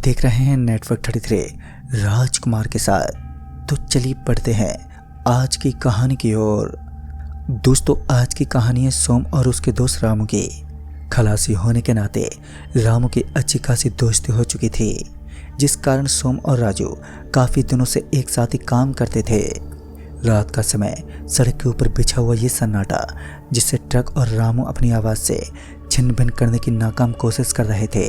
देख रहे हैं नेटवर्क 33 राजकुमार के साथ। तो चलिए पढ़ते हैं आज की कहानी की ओर। दोस्तों, आज की कहानी है सोम और उसके दोस्त रामू की। खलासी होने के नाते रामू की अच्छी खासी दोस्ती हो चुकी थी, जिस कारण सोम और राजू काफ़ी दिनों से एक साथ ही काम करते थे। रात का समय सड़क के ऊपर बिछा हुआ ये सन्नाटा, जिससे ट्रक और रामू अपनी आवाज़ से छिन भिन करने की नाकाम कोशिश कर रहे थे,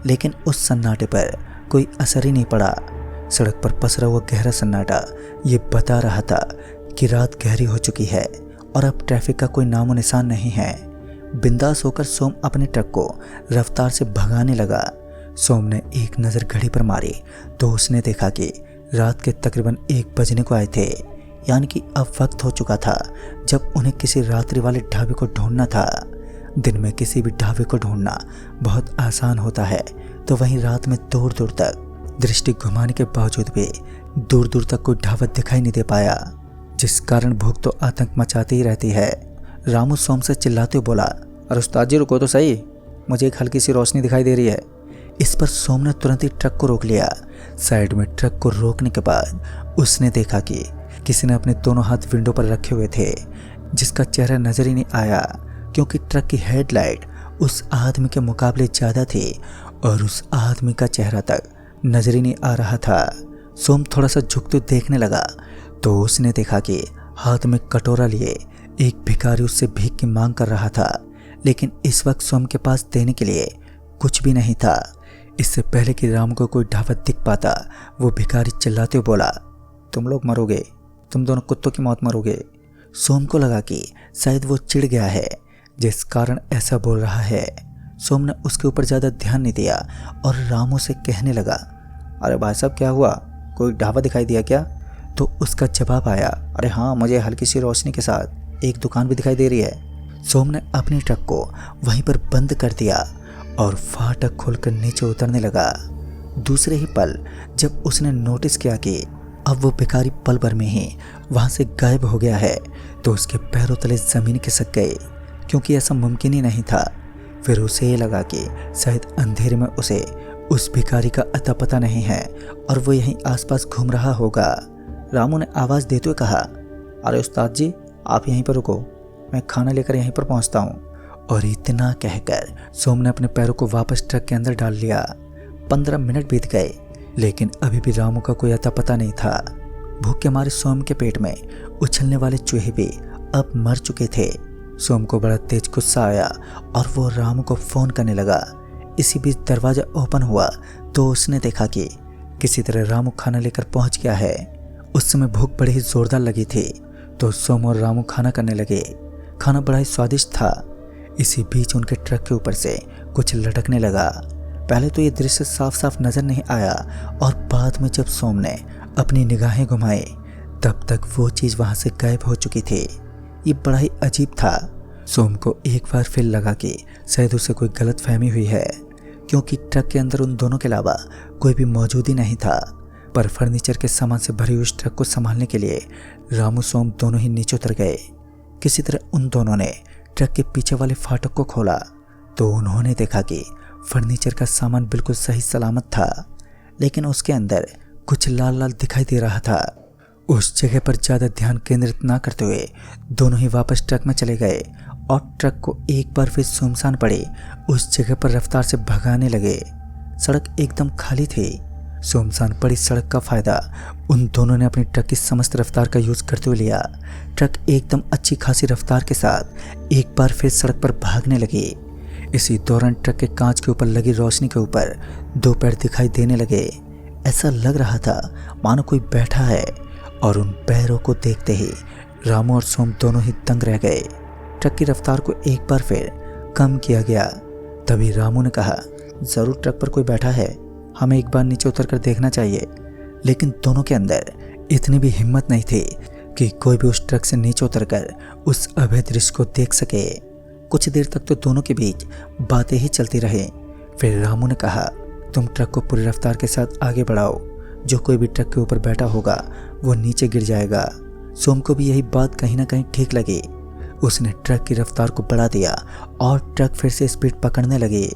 लेकिन उस सन्नाटे पर कोई असर ही नहीं पड़ा। सड़क पर पसरा हुआ गहरा सन्नाटा ये बता रहा था कि रात गहरी हो चुकी है और अब ट्रैफिक का कोई नामो निशान नहीं है। बिंदास होकर सोम अपने ट्रक को रफ्तार से भगाने लगा। सोम ने एक नज़र घड़ी पर मारी तो उसने देखा कि रात के तकरीबन 1 बजने को आए थे, यानी कि अब वक्त हो चुका था जब उन्हें किसी रात्रि वाले ढाबे को ढूंढना था। दिन में किसी भी ढाबे को ढूंढना बहुत आसान होता है, तो वहीं रात में दूर दूर तक दृष्टि घुमाने के बावजूद भी दूर दूर तक कोई ढाबा दिखाई नहीं दे पाया, जिस कारण भूख तो आतंक मचाती ही रहती है। रामू सोम से चिल्लाते हुए बोला, अरे उस्ताद जी रुको तो सही, मुझे एक हल्की सी रोशनी दिखाई दे रही है। इस पर सोम ने तुरंत ही ट्रक को रोक लिया। साइड में ट्रक को रोकने के बाद उसने देखा कि किसी ने अपने दोनों हाथ विंडो पर रखे हुए थे, जिसका चेहरा नजर ही नहीं आया, क्योंकि ट्रक की हेडलाइट उस आदमी के मुकाबले ज़्यादा थी और उस आदमी का चेहरा तक नजर ही नहीं आ रहा था। सोम थोड़ा सा झुकते देखने लगा तो उसने देखा कि हाथ में कटोरा लिए एक भिखारी उससे भीख की मांग कर रहा था, लेकिन इस वक्त सोम के पास देने के लिए कुछ भी नहीं था। इससे पहले कि राम को कोई ढाबा दिख पाता, वो भिखारी चिल्लाते हुए बोला, तुम लोग मरोगे, तुम दोनों कुत्तों की मौत मरोगे। सोम को लगा कि शायद वो चिढ़ गया है, जिस कारण ऐसा बोल रहा है। सोम ने उसके ऊपर ज़्यादा ध्यान नहीं दिया और रामू से कहने लगा, अरे भाई साहब क्या हुआ, कोई ढाबा दिखाई दिया क्या? तो उसका जवाब आया, अरे हाँ, मुझे हल्की सी रोशनी के साथ एक दुकान भी दिखाई दे रही है। सोम ने अपने ट्रक को वहीं पर बंद कर दिया और फाटक खोलकर नीचे उतरने लगा। दूसरे ही पल जब उसने नोटिस किया कि अब वो भिखारी पल भर में ही वहाँ से गायब हो गया है, तो उसके पैरों तले ज़मीन खिसक गई, क्योंकि ऐसा मुमकिन ही नहीं था। फिर उसे ये लगा कि शायद अंधेरे में उसे उस भिखारी का अता पता नहीं है और वो यहीं आसपास घूम रहा होगा। रामू ने आवाज़ देते हुए कहा, अरे उस्ताद जी आप यहीं पर रुको, मैं खाना लेकर यहीं पर पहुंचता हूं। और इतना कहकर सोम ने अपने पैरों को वापस ट्रक के अंदर डाल लिया। 15 मिनट बीत गए, लेकिन अभी भी रामू का कोई अता पता नहीं था। भूख के मारे सोम के पेट में उछलने वाले चूहे भी अब मर चुके थे। सोम को बड़ा तेज गुस्सा आया और वो रामू को फ़ोन करने लगा। इसी बीच दरवाज़ा ओपन हुआ तो उसने देखा कि किसी तरह रामू खाना लेकर पहुंच गया है। उस समय भूख बड़ी ही ज़ोरदार लगी थी, तो सोम और रामू खाना करने लगे। खाना बड़ा ही स्वादिष्ट था। इसी बीच उनके ट्रक के ऊपर से कुछ लटकने लगा। पहले तो ये दृश्य साफ साफ नज़र नहीं आया, और बाद में जब सोम ने अपनी निगाहें घुमाई तब तक वो चीज़ वहाँ से गायब हो चुकी थी। ये बड़ा ही अजीब था। सोम को एक बार फिर लगा कि शायद उसे कोई गलत फहमी हुई है, क्योंकि ट्रक के अंदर उन दोनों के अलावा कोई भी मौजूद ही नहीं था। पर फर्नीचर के सामान से भरी उस ट्रक को संभालने के लिए रामू सोम दोनों ही नीचे उतर गए। किसी तरह उन दोनों ने ट्रक के पीछे वाले फाटक को खोला तो उन्होंने देखा कि फर्नीचर का सामान बिल्कुल सही सलामत था, लेकिन उसके अंदर कुछ लाल लाल दिखाई दे रहा था। उस जगह पर ज़्यादा ध्यान केंद्रित ना करते हुए दोनों ही वापस ट्रक में चले गए और ट्रक को एक बार फिर सुनसान पड़ी उस जगह पर रफ्तार से भगाने लगे। सड़क एकदम खाली थी। सुनसान पड़ी सड़क का फ़ायदा उन दोनों ने अपनी ट्रक की समस्त रफ्तार का यूज़ करते हुए लिया। ट्रक एकदम अच्छी खासी रफ्तार के साथ एक बार फिर सड़क पर भागने लगी। इसी दौरान ट्रक के कांच के ऊपर लगी रोशनी के ऊपर 2 पैर दिखाई देने लगे। ऐसा लग रहा था मानो कोई बैठा है, और उन पैरों को देखते ही रामू और सोम दोनों ही दंग रह गए। ट्रक की रफ्तार को एक बार फिर कम किया गया। तभी रामू ने कहा, ज़रूर ट्रक पर कोई बैठा है, हमें एक बार नीचे उतर कर देखना चाहिए। लेकिन दोनों के अंदर इतनी भी हिम्मत नहीं थी कि कोई भी उस ट्रक से नीचे उतरकर उस अभय दृश्य को देख सके। कुछ देर तक तो दोनों के बीच बातें ही चलती रही। फिर रामू ने कहा, तुम ट्रक को पूरी रफ्तार के साथ आगे बढ़ाओ, जो कोई भी ट्रक के ऊपर बैठा होगा वो नीचे गिर जाएगा। सोम को भी यही बात कहीं ना कहीं ठीक लगी। उसने ट्रक की रफ्तार को बढ़ा दिया और ट्रक फिर से स्पीड पकड़ने लगी।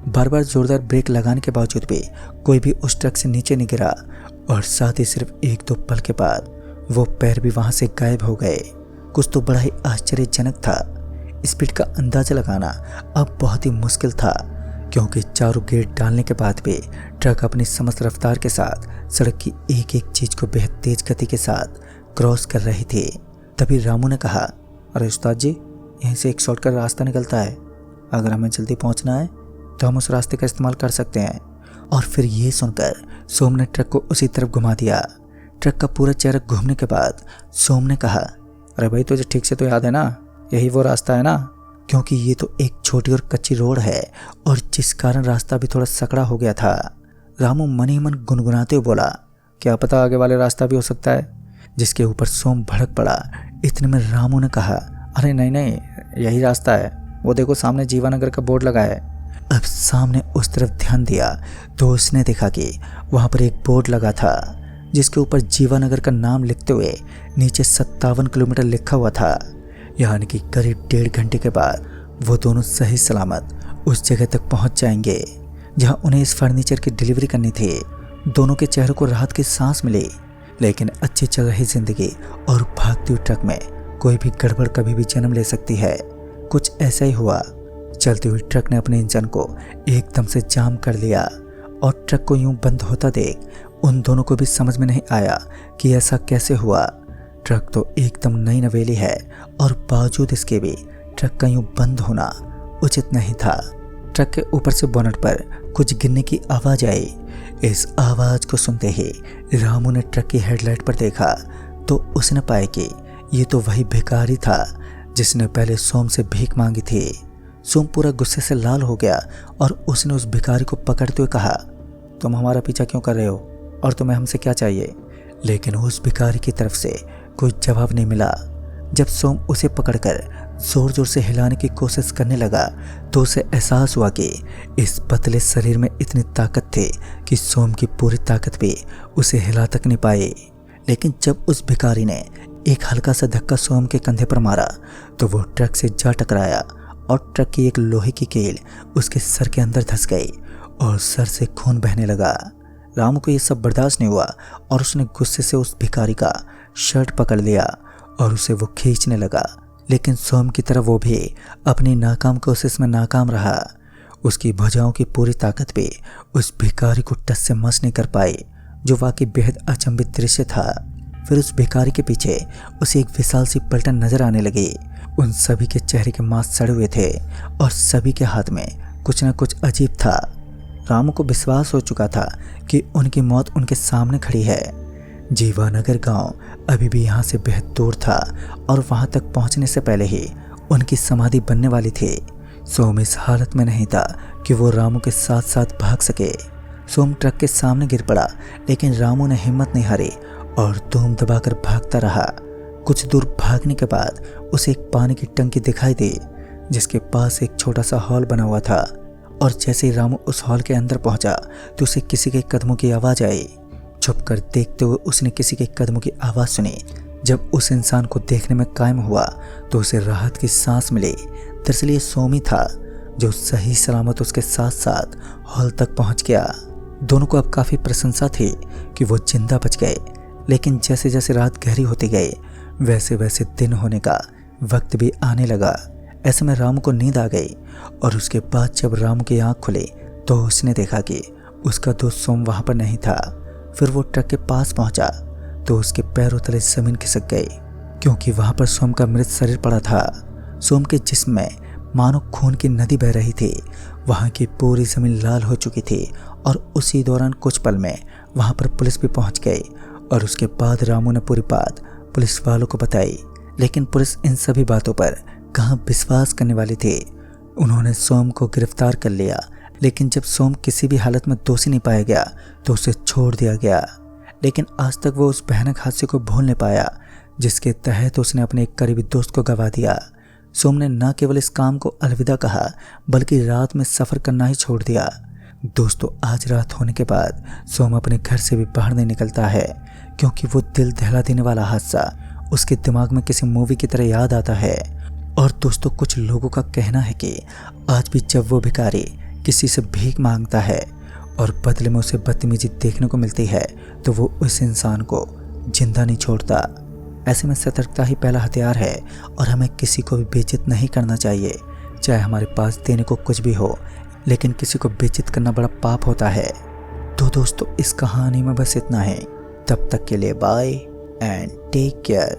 बार बार जोरदार ब्रेक लगाने के बावजूद भी कोई भी उस ट्रक से नीचे नहीं गिरा और साथ ही सिर्फ 1-2 पल के बाद वो पैर भी वहां से गायब हो गए। कुछ तो बड़ा ही आश्चर्यजनक था। स्पीड का अंदाजा लगाना अब बहुत ही मुश्किल था, क्योंकि चारों गेट डालने के बाद भी ट्रक अपनी समस्त रफ्तार के साथ सड़क की एक एक चीज को बेहद तेज गति के साथ क्रॉस कर रही थी। तभी रामू ने कहा, अरे उस्ताद जी, यहीं से एक शॉर्टकट रास्ता निकलता है। अगर हमें जल्दी पहुंचना है तो हम उस रास्ते का इस्तेमाल कर सकते हैं। और फिर ये सुनकर सोम ने ट्रक को उसी तरफ घुमा दिया। ट्रक का पूरा चेहरा घूमने के बाद सोम ने कहा, अरे भाई तुझे ठीक से तो याद है ना, यही वो रास्ता है ना? क्योंकि ये तो एक छोटी और कच्ची रोड है और जिस कारण रास्ता भी थोड़ा सकड़ा हो गया था। रामू मन ही मन गुनगुनाते हुए बोला, क्या पता आगे वाले रास्ता भी हो सकता है। जिसके ऊपर सोम भड़क पड़ा। इतने में रामू ने कहा, अरे नहीं नहीं, यही रास्ता है, वो देखो सामने जीवानगर का बोर्ड लगा है। अब सामने उस तरफ ध्यान दिया तो उसने देखा कि वहां पर एक बोर्ड लगा था जिसके ऊपर जीवानगर का नाम लिखते हुए नीचे 57 किलोमीटर लिखा हुआ था। यानी कि करीब 1.5 घंटे के बाद वो दोनों सही सलामत उस जगह तक पहुंच जाएंगे जहां उन्हें इस फर्नीचर की डिलीवरी करनी थी। दोनों के चेहरों को राहत की सांस मिली, लेकिन अच्छी चल रही जिंदगी और भागती हुई ट्रक में कोई भी गड़बड़ कभी भी जन्म ले सकती है। कुछ ऐसा ही हुआ। चलती हुई ट्रक ने अपने इंजन को एकदम से जाम कर लिया और ट्रक को यूं बंद होता देख उन दोनों को भी समझ में नहीं आया कि ऐसा कैसे हुआ। ट्रक तो एकदम नई नवेली है और बावजूद इसके भी ट्रक का यूं बंद होना उचित नहीं था। ट्रक के ऊपर से बोनट पर कुछ गिरने की आवाज आई। इस आवाज को सुनते ही रामू ने ट्रक की हेडलाइट पर देखा तो उसने पाया कि ये तो वही भिखारी था जिसने पहले सोम से भीख मांगी थी। सोम पूरा गुस्से से लाल हो गया और उसने उस भिखारी को पकड़ते हुए कहा, तुम हमारा पीछा क्यों कर रहे हो और तुम्हें हमसे क्या चाहिए? लेकिन उस भिखारी की तरफ से कोई जवाब नहीं मिला। जब सोम उसे पकड़कर जोर जोर से हिलाने की कोशिश करने लगा तो उसे एहसास हुआ कि इस पतले शरीर में इतनी ताकत थी कि सोम की पूरी ताकत भी उसे हिला तक नहीं पाई। लेकिन जब उस भिखारी ने एक हल्का सा धक्का सोम के कंधे पर मारा तो वो ट्रक से जा टकराया और ट्रक की एक लोहे की कील उसके सर के अंदर धंस गई और सर से खून बहने लगा। रामू को यह सब बर्दाश्त नहीं हुआ और उसने गुस्से से उस भिखारी का शर्ट पकड़ लिया और उसे वो खींचने लगा। लेकिन सोम की तरह वो भी अपनी नाकाम कोशिश में नाकाम रहा। उसकी भुजाओं की पूरी ताकत भी उस भिखारी को टस से मस नहीं कर पाई, जो वाकई बेहद अचंभित दृश्य था। फिर उस भिखारी के पीछे उसे एक विशाल सी पलटन नजर आने लगी। उन सभी के चेहरे के मांस सड़े हुए थे और सभी के हाथ में कुछ न कुछ अजीब था। रामू को विश्वास हो चुका था कि उनकी मौत उनके सामने खड़ी है। जीवानगर गांव अभी भी यहाँ से बेहद दूर था और वहां तक पहुंचने से पहले ही उनकी समाधि बनने वाली थी। सोम इस हालत में नहीं था कि वो रामू के साथ साथ भाग सके। सोम ट्रक के सामने गिर पड़ा, लेकिन रामू ने हिम्मत नहीं हारी और धूम दबाकर भागता रहा। कुछ दूर भागने के बाद उसे एक पानी की टंकी दिखाई दी जिसके पास एक छोटा सा हॉल बना हुआ था। और जैसे ही रामू उस हॉल के अंदर पहुंचा तो उसे किसी के कदमों की आवाज़ आई। छुपकर देखते हुए उसने किसी के कदमों की आवाज़ सुनी। जब उस इंसान को देखने में कायम हुआ तो उसे राहत की सांस मिली। दरअसल ये सोम ही था जो सही सलामत उसके साथ साथ हॉल तक पहुंच गया। दोनों को अब काफ़ी प्रशंसा थी कि वो जिंदा बच गए। लेकिन जैसे जैसे रात गहरी होती गई वैसे वैसे दिन होने का वक्त भी आने लगा। ऐसे में रामू को नींद आ गई और उसके बाद जब रामू की आंख खुली तो उसने देखा कि उसका दोस्त सोम वहां पर नहीं था। फिर वो ट्रक के पास पहुंचा तो उसके पैरों तले जमीन खिसक गई, क्योंकि वहां पर सोम का मृत शरीर पड़ा था। सोम के जिस्म में मानो खून की नदी बह रही थी। वहां की पूरी जमीन लाल हो चुकी थी और उसी दौरान कुछ पल में वहां पर पुलिस भी पहुंच गई। और उसके बाद रामू ने पूरी बात पुलिस वालों को बताई। लेकिन पुलिस इन सभी बातों पर कहाँ विश्वास करने वाली थी। उन्होंने सोम को गिरफ्तार कर लिया, लेकिन जब सोम किसी भी हालत में दोषी नहीं पाया गया तो उसे छोड़ दिया गया। लेकिन आज तक वो उस भयानक हादसे को भूल नहीं पाया जिसके तहत उसने अपने एक करीबी दोस्त को गंवा दिया। सोम ने न केवल इस काम को अलविदा कहा बल्कि रात में सफ़र करना ही छोड़ दिया। दोस्तों, आज रात होने के बाद सोम अपने घर से भी बाहर नहीं निकलता है, क्योंकि वो दिल दहला देने वाला हादसा उसके दिमाग में किसी मूवी की तरह याद आता है। और दोस्तों, कुछ लोगों का कहना है कि आज भी जब वो भिखारी किसी से भीख मांगता है और बदले में उसे बदतमीजी देखने को मिलती है तो वो उस इंसान को जिंदा नहीं छोड़ता। ऐसे में सतर्कता ही पहला हथियार है और हमें किसी को भी बेइज्जत नहीं करना चाहिए, चाहे हमारे पास देने को कुछ भी हो, लेकिन किसी को बेइज्जत करना बड़ा पाप होता है। तो दोस्तों, इस कहानी में बस इतना है। तब तक के लिए बाय एंड टेक केयर।